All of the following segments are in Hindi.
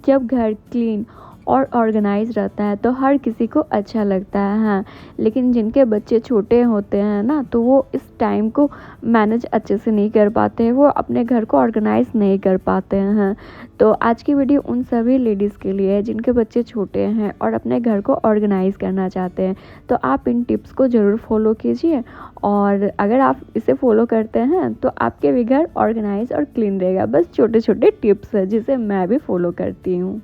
जब घर क्लीन और ऑर्गेनाइज रहता है तो हर किसी को अच्छा लगता है। हाँ, लेकिन जिनके बच्चे छोटे होते हैं ना, तो वो इस टाइम को मैनेज अच्छे से नहीं कर पाते हैं, वो अपने घर को ऑर्गेनाइज नहीं कर पाते हैं। हाँ, तो आज की वीडियो उन सभी लेडीज़ के लिए है जिनके बच्चे छोटे हैं और अपने घर को ऑर्गेनाइज करना चाहते हैं। तो आप इन टिप्स को ज़रूर फॉलो कीजिए, और अगर आप इसे फॉलो करते हैं तो आपके भी घर ऑर्गेनाइज और क्लीन रहेगा। बस छोटे छोटे टिप्स है जिसे मैं भी फॉलो करती हूँ।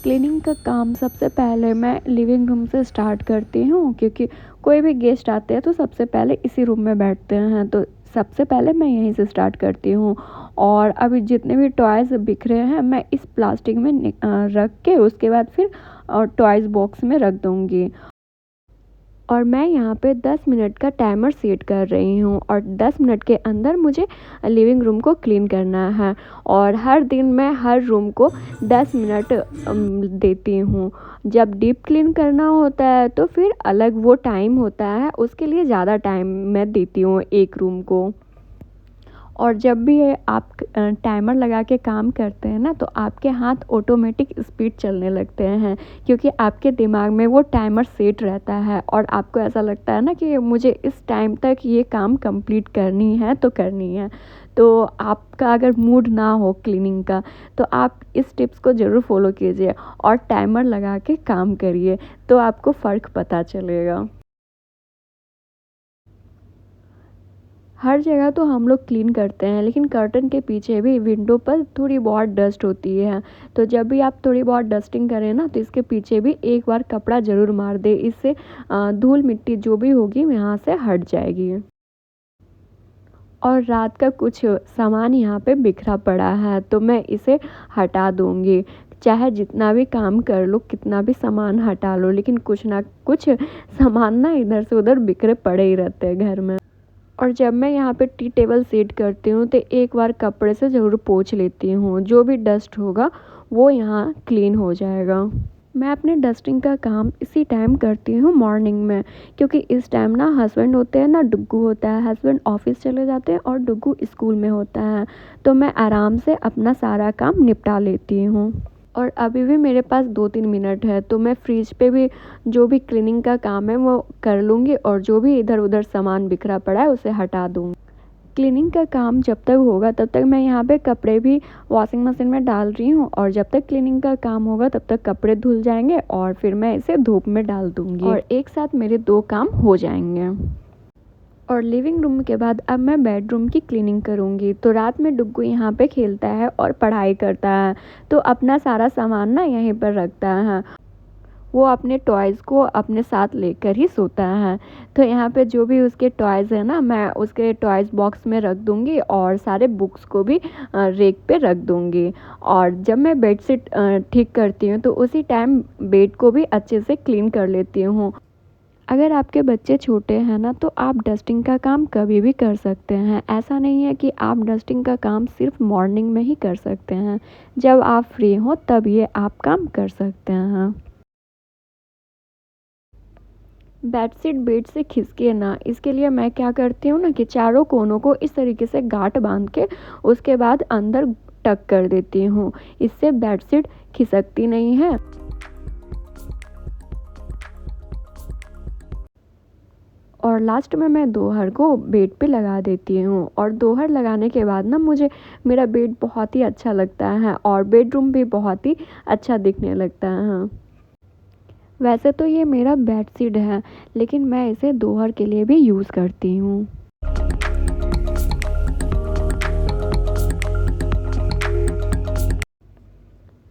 क्लीनिंग का काम सबसे पहले मैं लिविंग रूम से स्टार्ट करती हूँ, क्योंकि कोई भी गेस्ट आते हैं तो सबसे पहले इसी रूम में बैठते हैं, तो सबसे पहले मैं यहीं से स्टार्ट करती हूँ। और अभी जितने भी टॉयज़ बिखरे हैं मैं इस प्लास्टिक में रख के उसके बाद फिर टॉयज़ बॉक्स में रख दूँगी। और मैं यहाँ पे 10 मिनट का टाइमर सेट कर रही हूँ, और 10 मिनट के अंदर मुझे लिविंग रूम को क्लीन करना है। और हर दिन मैं हर रूम को 10 मिनट देती हूँ। जब डीप क्लीन करना होता है तो फिर अलग वो टाइम होता है, उसके लिए ज़्यादा टाइम मैं देती हूँ एक रूम को। और जब भी आप टाइमर लगा के काम करते हैं ना, तो आपके हाथ ऑटोमेटिक स्पीड चलने लगते हैं, क्योंकि आपके दिमाग में वो टाइमर सेट रहता है और आपको ऐसा लगता है ना कि मुझे इस टाइम तक ये काम कंप्लीट करनी है तो करनी है। तो आपका अगर मूड ना हो क्लीनिंग का, तो आप इस टिप्स को ज़रूर फॉलो कीजिए और टाइमर लगा के काम करिए, तो आपको फ़र्क पता चलेगा। हर जगह तो हम लोग क्लीन करते हैं, लेकिन कर्टन के पीछे भी विंडो पर थोड़ी बहुत डस्ट होती है। तो जब भी आप थोड़ी बहुत डस्टिंग करें ना, तो इसके पीछे भी एक बार कपड़ा ज़रूर मार दें, इससे धूल मिट्टी जो भी होगी यहाँ से हट जाएगी। और रात का कुछ सामान यहाँ पे बिखरा पड़ा है, तो मैं इसे हटा दूँगी। चाहे जितना भी काम कर लो, कितना भी सामान हटा लो, लेकिन कुछ ना कुछ सामान ना इधर से उधर बिखरे पड़े ही रहते हैं घर में। और जब मैं यहाँ पे टी टेबल सेट करती हूँ तो एक बार कपड़े से ज़रूर पोंछ लेती हूँ, जो भी डस्ट होगा वो यहाँ क्लीन हो जाएगा। मैं अपने डस्टिंग का काम इसी टाइम करती हूँ, मॉर्निंग में, क्योंकि इस टाइम ना हस्बैंड होते हैं ना डुग्गू होता है, हस्बैंड ऑफिस चले जाते हैं और डुग्गू स्कूल में होता है, तो मैं आराम से अपना सारा काम निपटा लेती हूँ। और अभी भी मेरे पास 2-3 मिनट है, तो मैं फ्रिज पे भी जो भी क्लीनिंग का काम है वो कर लूँगी, और जो भी इधर उधर सामान बिखरा पड़ा है उसे हटा दूँगी। क्लीनिंग का काम जब तक होगा तब तक मैं यहाँ पे कपड़े भी वॉशिंग मशीन में डाल रही हूँ, और जब तक क्लीनिंग का काम होगा तब तक कपड़े धुल जाएंगे और फिर मैं इसे धूप में डाल दूँगी, और एक साथ मेरे 2 काम हो जाएंगे। और लिविंग रूम के बाद अब मैं बेडरूम की क्लीनिंग करूँगी। तो रात में डुग्गू यहाँ पे खेलता है और पढ़ाई करता है, तो अपना सारा सामान ना यहीं पर रखता है। वो अपने टॉयज़ को अपने साथ लेकर ही सोता है। तो यहाँ पे जो भी उसके टॉयज़ हैं ना, मैं उसके टॉयज़ बॉक्स में रख दूँगी, और सारे बुक्स को भी रेक पे रख दूँगी। और जब मैं बेडशीट ठीक करती हूँ तो उसी टाइम बेड को भी अच्छे से क्लीन कर लेती हूँ। अगर आपके बच्चे छोटे हैं ना, तो आप डस्टिंग का काम कभी भी कर सकते हैं। ऐसा नहीं है कि आप डस्टिंग का काम सिर्फ मॉर्निंग में ही कर सकते हैं। जब आप फ्री हो तब ये आप काम कर सकते हैं। बेडशीट बेड से खिसके ना, इसके लिए मैं क्या करती हूँ ना कि चारों कोनों को इस तरीके से गांठ बांध के उसके बाद अंदर टक कर देती हूँ। इससे बेडशीट खिसकती नहीं है। और लास्ट में मैं दोहर को बेड पे लगा देती हूँ, और दोहर लगाने के बाद ना मुझे मेरा बेड बहुत ही अच्छा लगता है, और बेडरूम भी बहुत ही अच्छा दिखने लगता है। वैसे तो ये मेरा बेडशीट है, लेकिन मैं इसे दोहर के लिए भी यूज़ करती हूँ।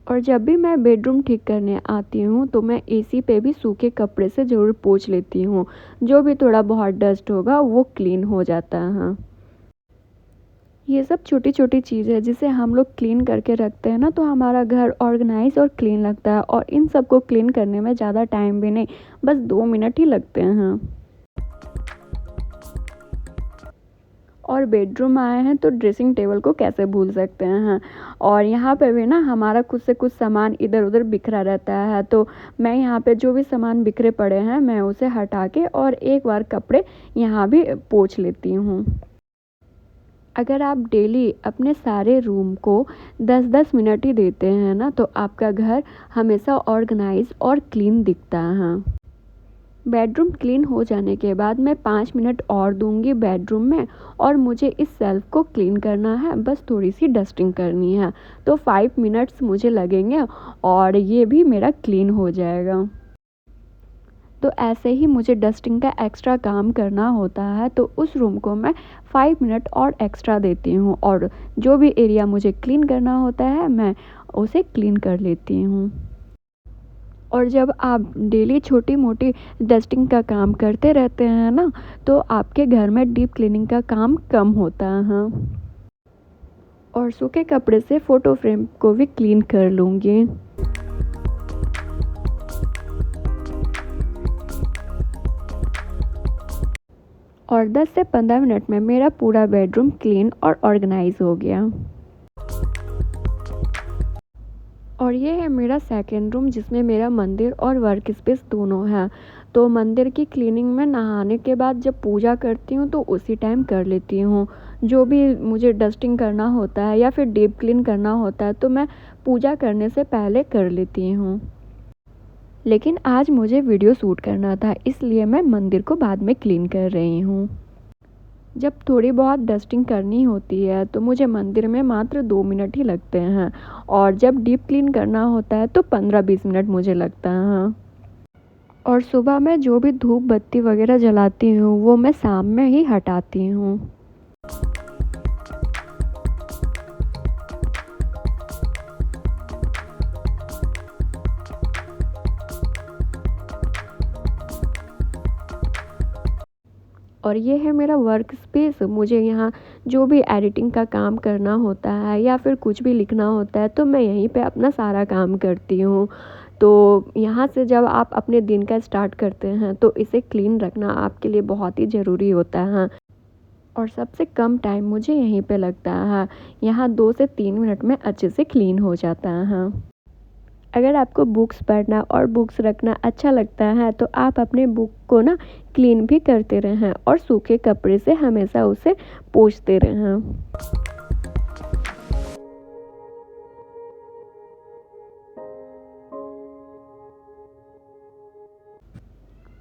और जब भी मैं बेडरूम ठीक करने आती हूँ तो मैं एसी पे भी सूखे कपड़े से ज़रूर पोंछ लेती हूँ। जो भी थोड़ा बहुत डस्ट होगा वो क्लीन हो जाता है। ये सब छोटी छोटी चीज़ है जिसे हम लोग क्लीन करके रखते हैं ना, तो हमारा घर ऑर्गेनाइज और क्लीन लगता है, और इन सब को क्लीन करने में ज़्यादा टाइम भी नहीं, बस 2 मिनट ही लगते हैं। और बेडरूम आए हैं तो ड्रेसिंग टेबल को कैसे भूल सकते हैं। और यहाँ पे भी ना हमारा खुद से कुछ सामान इधर उधर बिखरा रहता है, तो मैं यहाँ पे जो भी सामान बिखरे पड़े हैं मैं उसे हटा के और एक बार कपड़े यहाँ भी पोंछ लेती हूँ। अगर आप डेली अपने सारे रूम को 10-10 मिनट ही देते हैं ना, तो आपका घर हमेशा ऑर्गेनाइज और क्लीन दिखता है। बेडरूम क्लीन हो जाने के बाद मैं 5 मिनट और दूंगी बेडरूम में, और मुझे इस सेल्फ को क्लीन करना है, बस थोड़ी सी डस्टिंग करनी है, तो 5 मिनट्स मुझे लगेंगे और ये भी मेरा क्लीन हो जाएगा। तो ऐसे ही मुझे डस्टिंग का एक्स्ट्रा काम करना होता है, तो उस रूम को मैं 5 मिनट और एक्स्ट्रा देती हूँ, और जो भी एरिया मुझे क्लीन करना होता है मैं उसे क्लीन कर लेती हूँ। और जब आप डेली छोटी मोटी डस्टिंग का काम करते रहते हैं ना, तो आपके घर में डीप क्लीनिंग का काम कम होता है। और सूखे कपड़े से फ़ोटो फ्रेम को भी क्लीन कर लूँगी। और 10 से 15 मिनट में मेरा पूरा बेडरूम क्लीन और ऑर्गेनाइज हो गया। और ये है मेरा सेकंड रूम, जिसमें मेरा मंदिर और वर्क स्पेस दोनों हैं। तो मंदिर की क्लीनिंग में नहाने के बाद जब पूजा करती हूँ तो उसी टाइम कर लेती हूँ। जो भी मुझे डस्टिंग करना होता है या फिर डीप क्लीन करना होता है तो मैं पूजा करने से पहले कर लेती हूँ। लेकिन आज मुझे वीडियो शूट करना था, इसलिए मैं मंदिर को बाद में क्लीन कर रही हूँ। जब थोड़ी बहुत डस्टिंग करनी होती है तो मुझे मंदिर में मात्र 2 मिनट ही लगते हैं, और जब डीप क्लीन करना होता है तो 15-20 मिनट मुझे लगता है। और सुबह में जो भी धूप बत्ती वगैरह जलाती हूँ वो मैं शाम में ही हटाती हूँ। और ये है मेरा वर्क स्पेस। मुझे यहाँ जो भी एडिटिंग का काम करना होता है या फिर कुछ भी लिखना होता है तो मैं यहीं पे अपना सारा काम करती हूँ। तो यहाँ से जब आप अपने दिन का स्टार्ट करते हैं तो इसे क्लीन रखना आपके लिए बहुत ही ज़रूरी होता है। और सबसे कम टाइम मुझे यहीं पे लगता है। यहाँ 2 से 3 मिनट में अच्छे से क्लीन हो जाता है। अगर आपको बुक्स पढ़ना और बुक्स रखना अच्छा लगता है तो आप अपने बुक को ना क्लीन भी करते रहें और सूखे कपड़े से हमेशा उसे पोंछते रहें।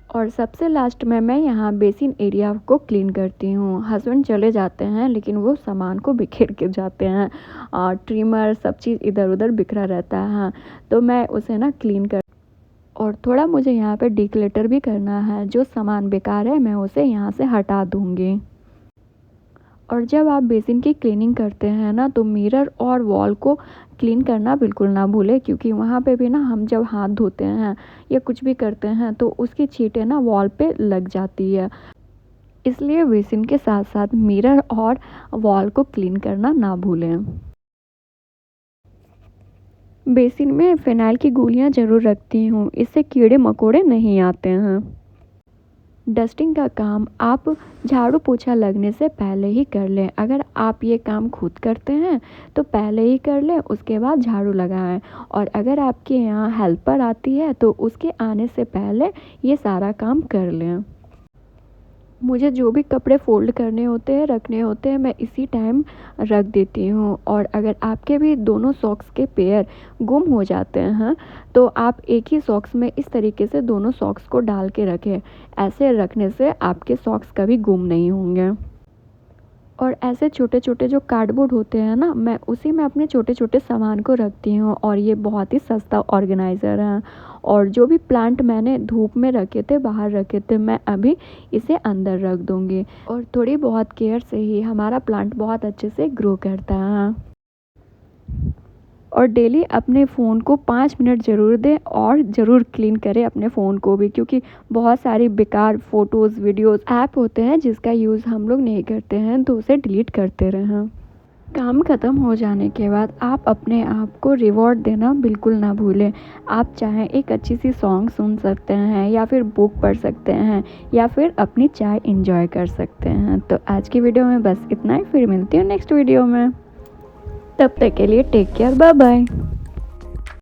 और सबसे लास्ट में मैं यहाँ बेसिन एरिया को क्लीन करती हूँ। हस्बैंड चले जाते हैं लेकिन वो सामान को बिखेर के जाते हैं, और ट्रिमर सब चीज़ इधर उधर बिखरा रहता है, तो मैं उसे ना क्लीन कर। और थोड़ा मुझे यहाँ पे डिक्लेटर भी करना है, जो सामान बेकार है मैं उसे यहाँ से हटा दूँगी। और जब आप बेसिन की क्लीनिंग करते हैं ना तो मिरर और वॉल को क्लीन करना बिल्कुल ना भूलें, क्योंकि वहाँ पे भी ना हम जब हाथ धोते हैं या कुछ भी करते हैं तो उसकी छींटें ना वॉल पे लग जाती है। इसलिए बेसिन के साथ साथ मिरर और वॉल को क्लीन करना ना भूलें। बेसिन में फ़िनाइल की गोलियाँ ज़रूर रखती हूँ, इससे कीड़े मकोड़े नहीं आते हैं। डस्टिंग का काम आप झाड़ू पोछा लगने से पहले ही कर लें। अगर आप ये काम खुद करते हैं तो पहले ही कर लें, उसके बाद झाड़ू लगाएं। और अगर आपके यहाँ हेल्पर आती है तो उसके आने से पहले ये सारा काम कर लें। मुझे जो भी कपड़े फ़ोल्ड करने होते हैं, रखने होते हैं, मैं इसी टाइम रख देती हूँ। और अगर आपके भी दोनों सॉक्स के पेयर गुम हो जाते हैं तो आप एक ही सॉक्स में इस तरीके से दोनों सॉक्स को डाल के रखें। ऐसे रखने से आपके सॉक्स कभी गुम नहीं होंगे। और ऐसे छोटे छोटे जो कार्डबोर्ड होते हैं ना, मैं उसी में अपने छोटे छोटे सामान को रखती हूँ, और ये बहुत ही सस्ता ऑर्गेनाइज़र है। और जो भी प्लांट मैंने धूप में रखे थे, बाहर रखे थे, मैं अभी इसे अंदर रख दूँगी। और थोड़ी बहुत केयर से ही हमारा प्लांट बहुत अच्छे से ग्रो करता है। और डेली अपने फ़ोन को 5 मिनट ज़रूर दें, और ज़रूर क्लीन करें अपने फ़ोन को भी, क्योंकि बहुत सारी बेकार फ़ोटोज़ वीडियोज़ ऐप होते हैं जिसका यूज़ हम लोग नहीं करते हैं, तो उसे डिलीट करते रहें। काम ख़त्म हो जाने के बाद आप अपने आप को रिवॉर्ड देना बिल्कुल ना भूलें। आप चाहें एक अच्छी सी सॉन्ग सुन सकते हैं या फिर बुक पढ़ सकते हैं या फिर अपनी चाय एंजॉय कर सकते हैं। तो आज की वीडियो में बस इतना ही, फिर मिलती हूँ नेक्स्ट वीडियो में। तब तक के लिए टेक केयर, बाय बाय।